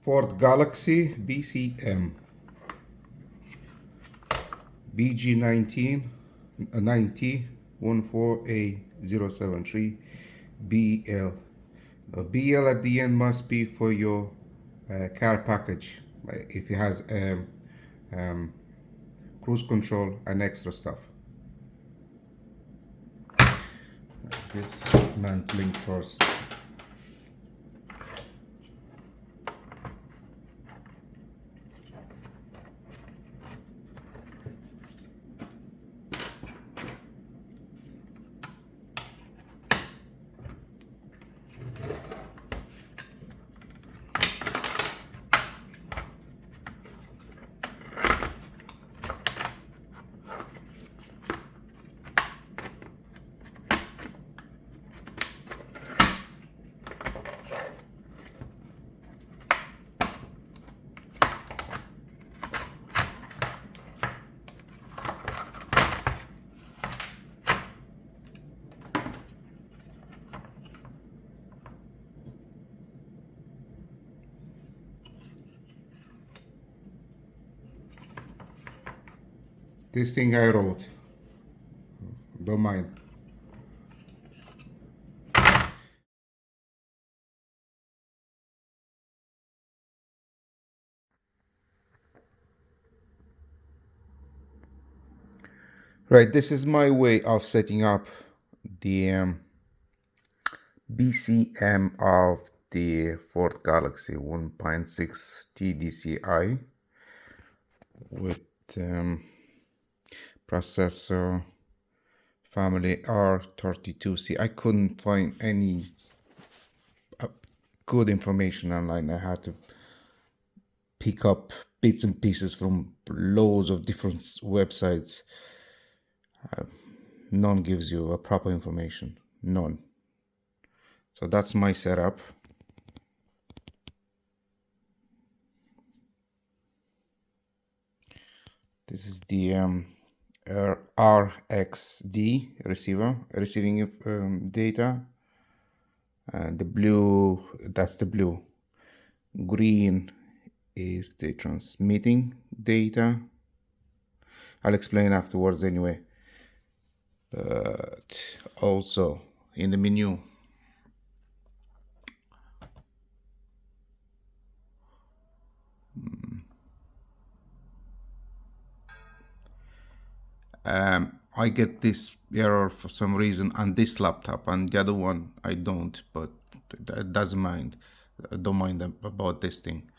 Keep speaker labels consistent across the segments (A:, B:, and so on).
A: Ford Galaxy BCM BG9T 14A073 BL. BL at the end must be for your car package, if it has cruise control and extra stuff. Dismantling first. This thing I wrote, don't mind. Right, this is my way of setting up the BCM of the Ford Galaxy 1.6 TDCI with processor family R32C. I couldn't find any good information online. I had to pick up bits and pieces from loads of different websites. None gives you a proper information, none. So that's my setup. This is the RXD receiver receiving data, and the blue, that's the blue. Green is the transmitting data. I'll explain afterwards anyway. But also in the menu, I get this error for some reason on this laptop, and the other one I don't, but that doesn't mind. I don't mind about this thing.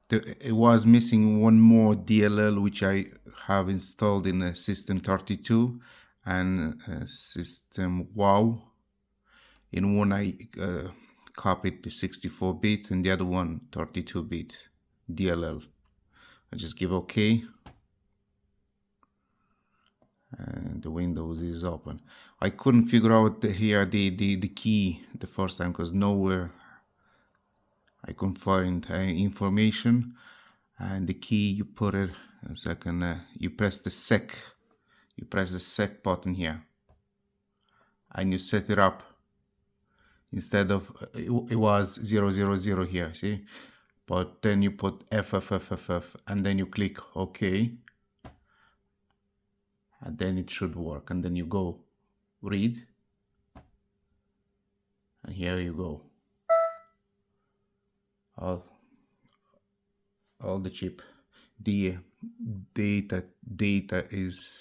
A: It was missing one more DLL, which I have installed in a System 32 and System WOW. In one I copied the 64-bit and the other one 32-bit DLL. I just give OK. And the Windows is open. I couldn't figure out the key the first time because nowhere I couldn't find information. And the key, you put it a second, you press the sec button here, and you set it up. Instead of it was 000 here, see, but then you put FFFFF and then you click OK. And then it should work, and then you go read, and here you go, all the chip, the data is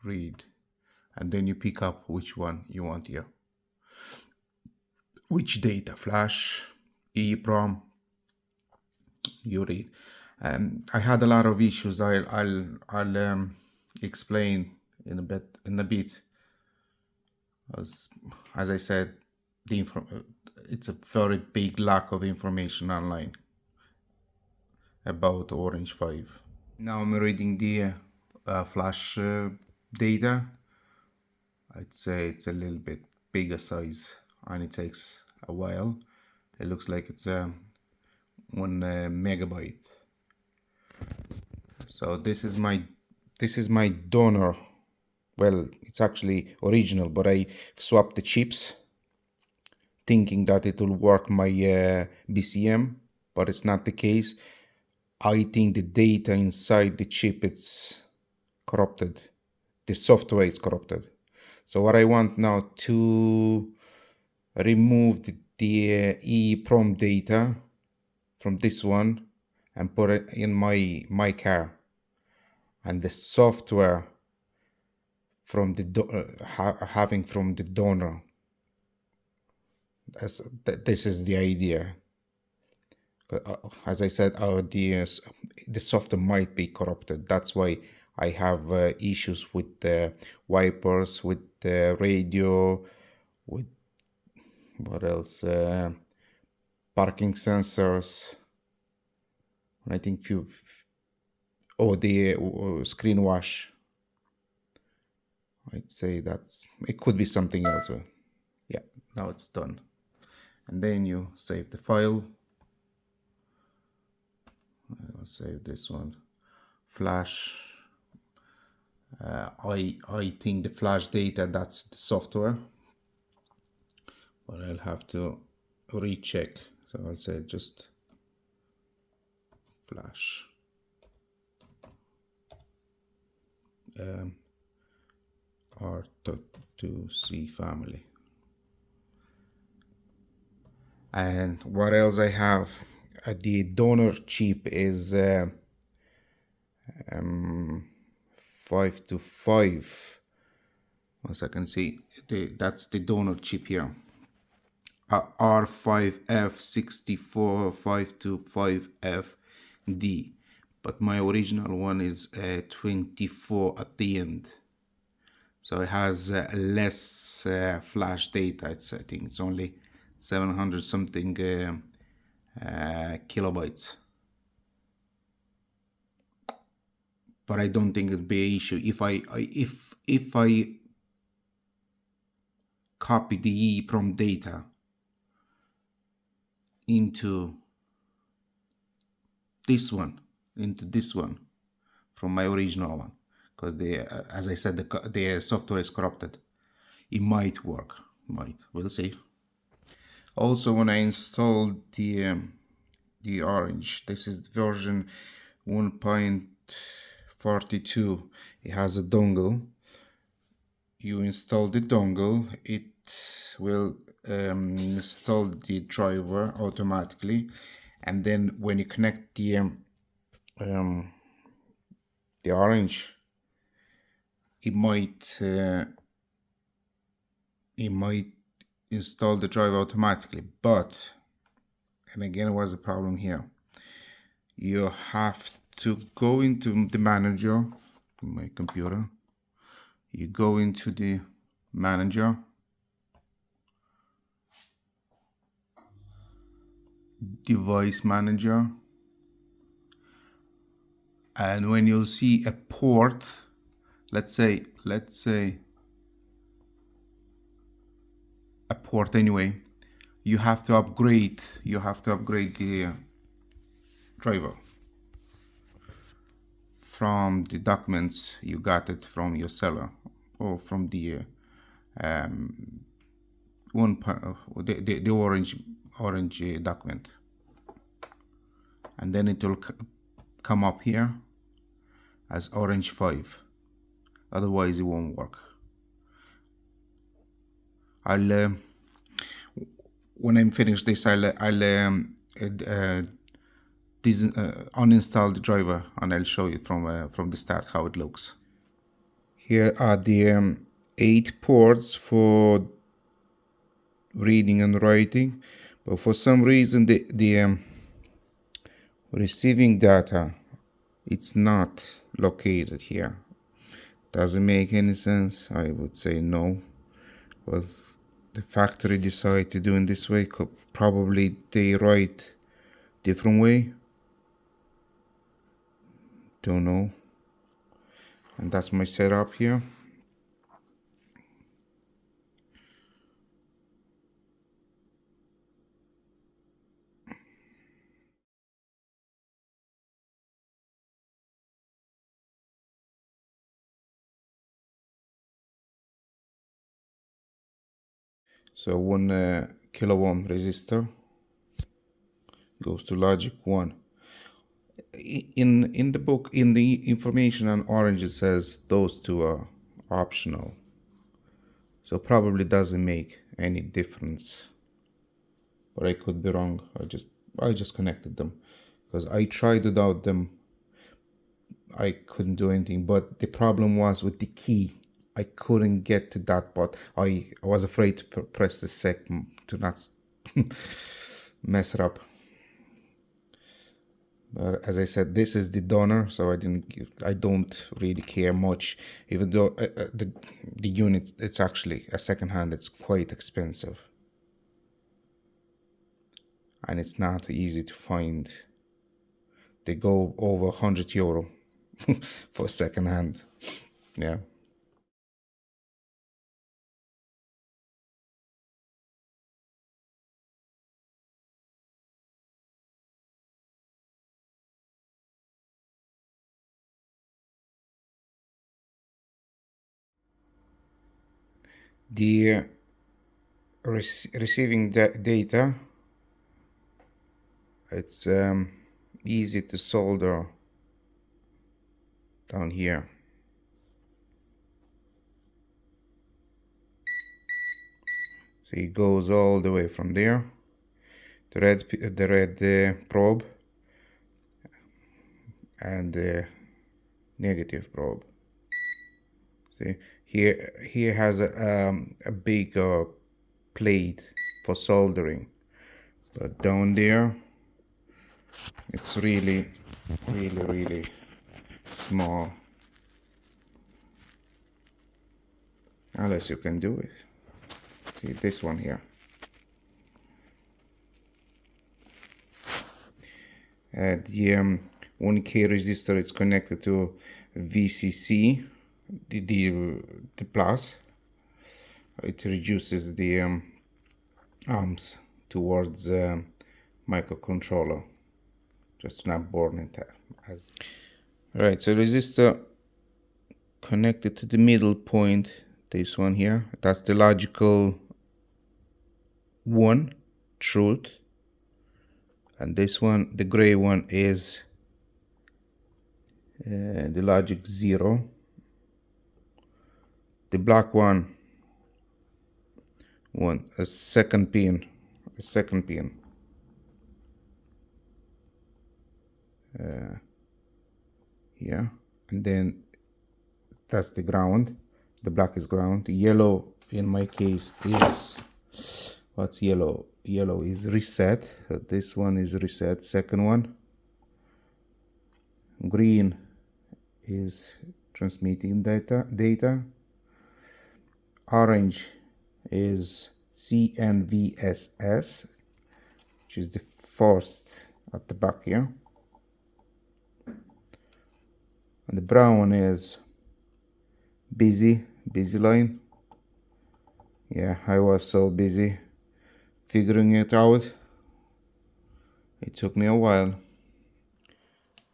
A: read, and then you pick up which one you want here, which data, flash, EEPROM, you read. I had a lot of issues. I'll explain in a bit. As I said, it's a very big lack of information online about Orange 5. Now I'm reading the flash data. I'd say it's a little bit bigger size, and it takes a while. It looks like it's 1 megabyte. So this is my donor. Well, it's actually original, but I swapped the chips thinking that it will work my BCM, but it's not the case. I think the data inside the chip is corrupted. The software is corrupted. So what I want now to remove the EEPROM data from this one and put it in my car, and the software from the having from the donor. This is the idea. As I said, the software might be corrupted. That's why I have issues with the wipers, with the radio, with what else? Parking sensors. I think the screen wash. I'd say it could be something else. Yeah, now it's done. And then you save the file. I'll save this one. Flash. I think the flash data, that's the software, but I'll have to recheck. So I'll say just flash. R2C family. And what else I have? The donor chip is 5 to 5. As I can see, that's the donor chip here. R5F64 525FD, but my original one is 24 at the end, so it has less flash data. I think it's only 700 something kilobytes, but I don't think it'd be an issue if I copy the EEPROM data into this one from my original one, because as I said, the software is corrupted. It might work, we'll see. Also, when I installed the Orange, this is version 1.42, it has a dongle. You install the dongle, it will install the driver automatically, and then when you connect the Orange, it might install the driver automatically. But, and again, was a problem here. You have to go into the manager, my computer. You go into the manager, device manager, and when you'll see a port, let's say a port anyway, you have to upgrade the driver from the documents you got it from your seller, or from the the orange document, and then it will come up here as Orange 5. Otherwise, it won't work. I'll when I'm finished this, I'll uninstall the driver, and I'll show you from the start how it looks. Here are the 8 ports for reading and writing, but for some reason the receiving data, it's not located here. Doesn't make any sense. I would say no, but the factory decided to do in this way. Probably they write different way, don't know. And that's my setup here. So one kilo ohm resistor, goes to logic 1. In the book, in the information on orange, it says those two are optional, so probably doesn't make any difference, but I could be wrong. I just connected them because I tried without them. I couldn't do anything, but the problem was with the key. I couldn't get to that, but I was afraid to press the sec to not mess it up. But as I said, this is the donor, so I don't really care much, even though the unit, it's actually a second hand, it's quite expensive. And it's not easy to find. They go over €100 for second hand. Yeah. The receiving data, it's easy to solder down here. So it goes all the way from there, the red probe and the negative probe. See, here has a big plate for soldering, but down there it's really small, unless you can do it. See this one here. The 1K resistor is connected to VCC, the plus. It reduces the amps towards microcontroller, just not born it as. Right, so resistor connected to the middle point, this one here, that's the logical 1, truth. And this one, the gray one, is the logic 0. The black one, a second pin. Here, and then that's the ground. The black is ground. The yellow, in my case, is, what's yellow? Yellow is reset. So this one is reset, second one. Green is transmitting data. Orange is CNVSS, which is the first at the back here. And the brown is busy line. Yeah, I was so busy figuring it out. It took me a while.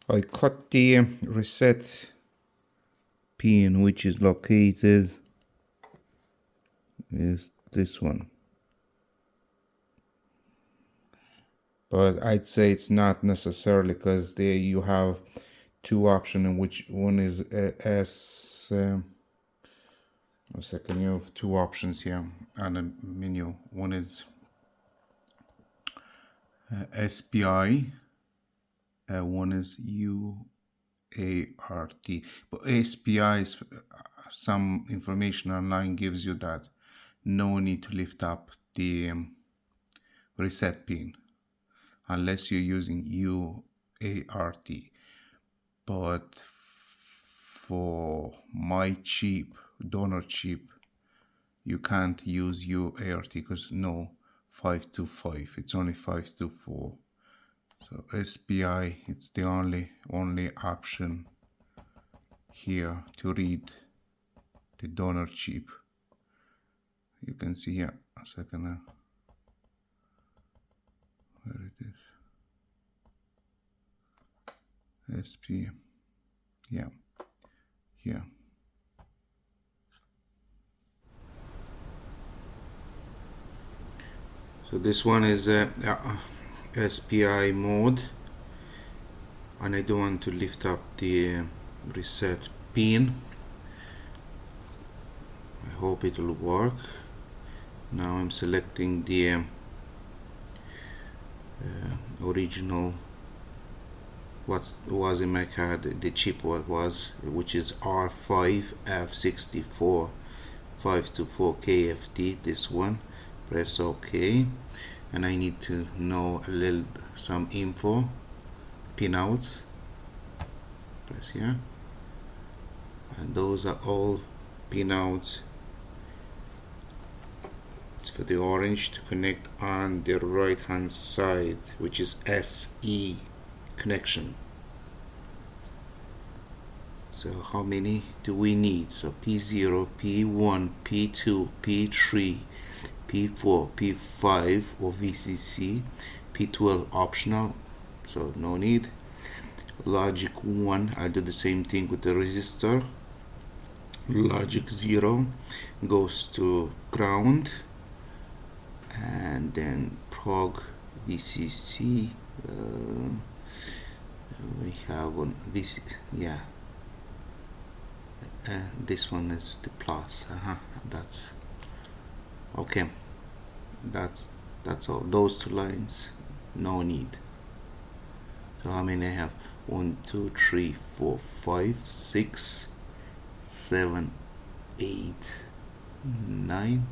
A: I cut the reset pin, which is located is this one. But I'd say it's not necessarily, because there you have two options, in which one is a second, you have two options here on the menu. One is SPI, one is UART. But SPI is some information online gives you that no need to lift up the reset pin unless you're using UART. But for my chip, donor chip, you can't use UART because no 525, it's only 524. So SPI, it's the only option here to read the donor chip. You can see here, a second now, where it is. SPI, yeah, here. So this one is SPI mode, and I don't want to lift up the reset pin. I hope it will work. Now I'm selecting the original what was in my card, the chip what was, which is R5F64 524 KFT. This one, press OK, and I need to know a little some info. Pinouts, press here, and those are all pinouts. It's for the orange to connect on the right hand side, which is SE connection. So how many do we need? So P0, P1, P2, P3, P4, P5 or VCC, P12 optional, so no need. Logic 1, I do the same thing with the resistor. Logic 0 goes to ground, and then prog VCC. We have one this, yeah. This one is the plus. That's okay. That's all. Those two lines, no need. So how many I have? 1, 2, 3, 4, 5, 6, 7, 8, 9.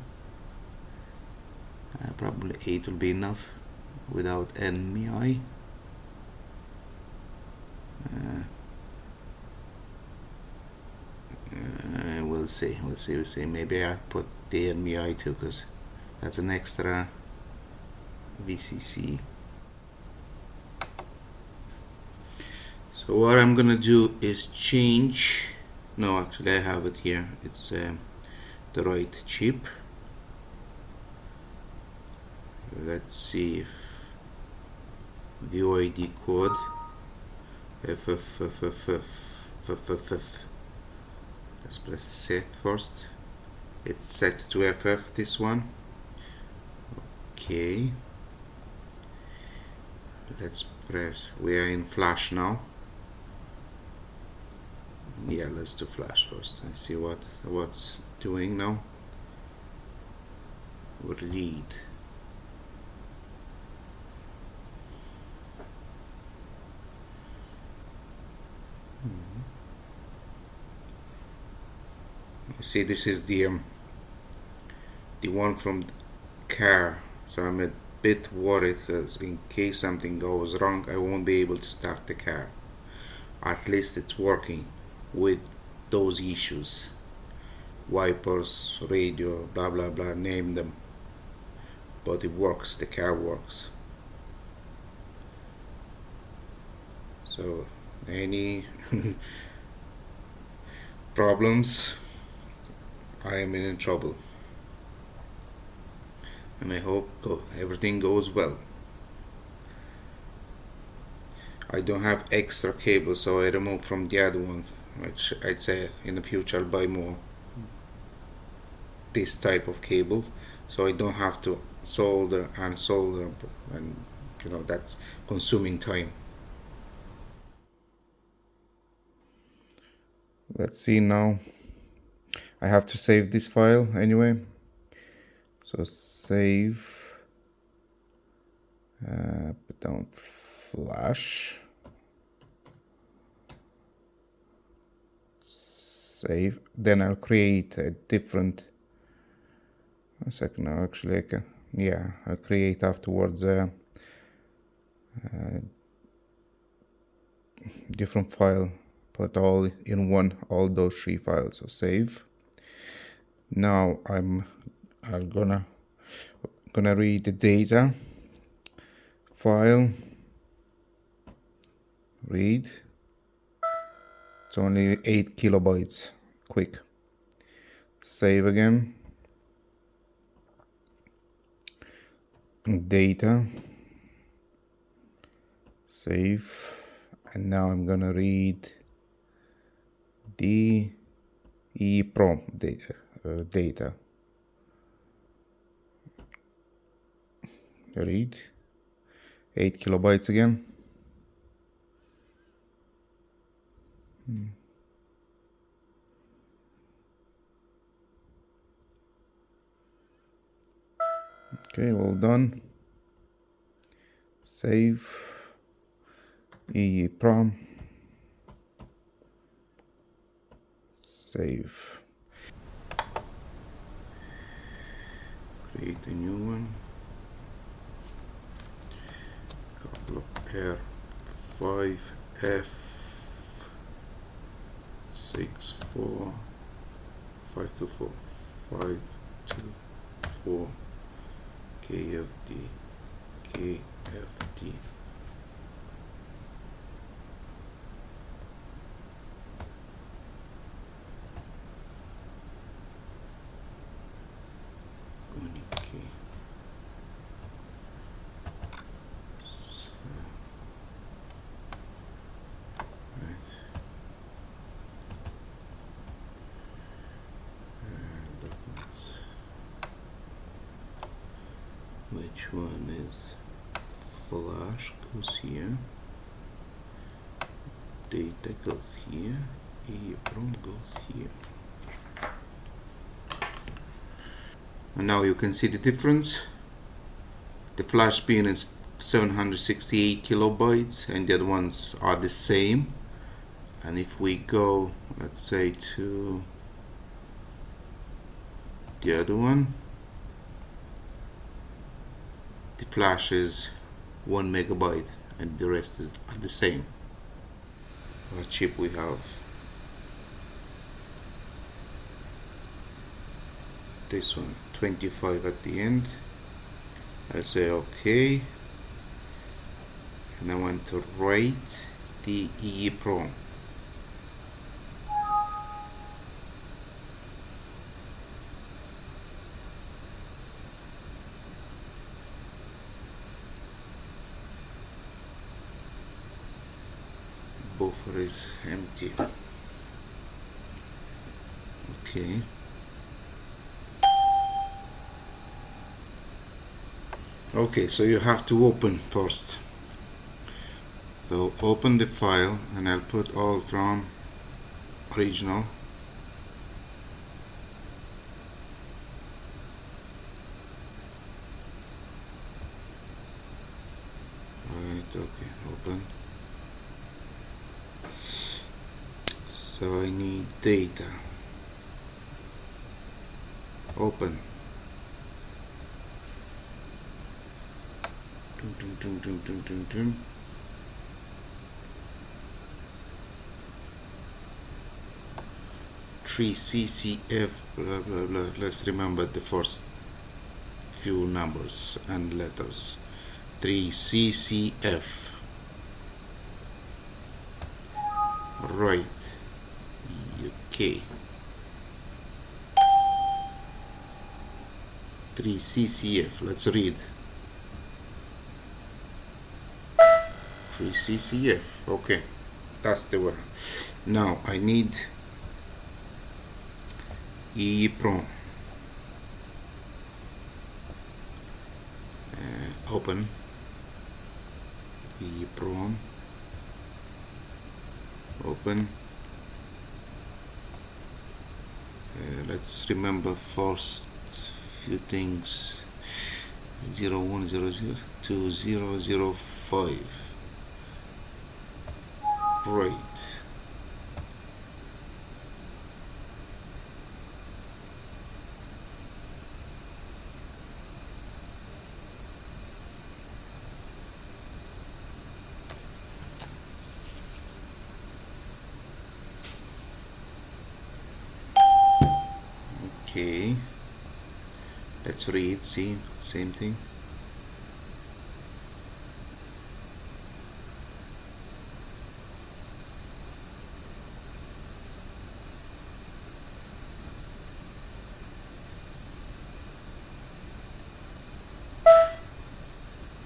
A: Probably 8 will be enough without NMI. We'll see. Maybe I put the NMI too, because that's an extra VCC. So what I'm gonna do is change. No, actually I have it here. It's the right chip. Let's see if view ID code FF. Let's press sec first. It's set to FF, this one. Okay. Let's press, we are in flash now. Yeah, let's do flash first and see what's doing now. Read. You see, this is the one from the car, so I'm a bit worried, because in case something goes wrong I won't be able to start the car. At least it's working with those issues, wipers, radio, blah blah blah, name them, but it works, the car works. So any problems, I am in trouble, and I hope everything goes well. I don't have extra cable, so I remove from the other one, which I'd say in the future I'll buy more this type of cable, so I don't have to solder and solder, and that's consuming time. Let's see now. I have to save this file anyway, so save, put down flash, save. Then I'll create a different, a second now, actually I can, yeah, I'll create afterwards a different file, put all in one, all those 3 files. So save. Now I'm gonna read the data file. Read. It's only 8 kilobytes. Quick. Save again. Data. Save. And now I'm gonna read the EEPROM data. read 8 kilobytes again. Okay, well done. Save. EEPROM. Save. Create a new one. Couple of R5F64 524 524 KFD KFD. Which one is flash goes here, data goes here, EEPROM goes here. And now you can see the difference. The flash pin is 768 kilobytes and the other ones are the same. And if we go, let's say, to the other one, the flash is 1 megabyte and the rest is the same. What chip we have? This one, 25 at the end. I'll say OK, and I want to write the EEPROM. Buffer is empty. Okay. Okay, so you have to open first. So open the file, and I'll put all from original. Right, okay, open. So I need data. Open. 3CCF blah blah blah. Let's remember the first few numbers and letters. 3CCF. Right. UK. 3CCF. Let's read. 3CCF. Okay, that's the word. Now I need EEPROM. Open EEPROM. Open. Let's remember first few things. 0100 2005. Right. Okay, let's read. See, same thing.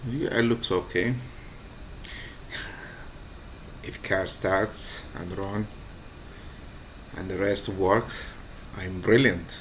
A: Yeah, it looks okay. If car starts and run and the rest works, I'm brilliant.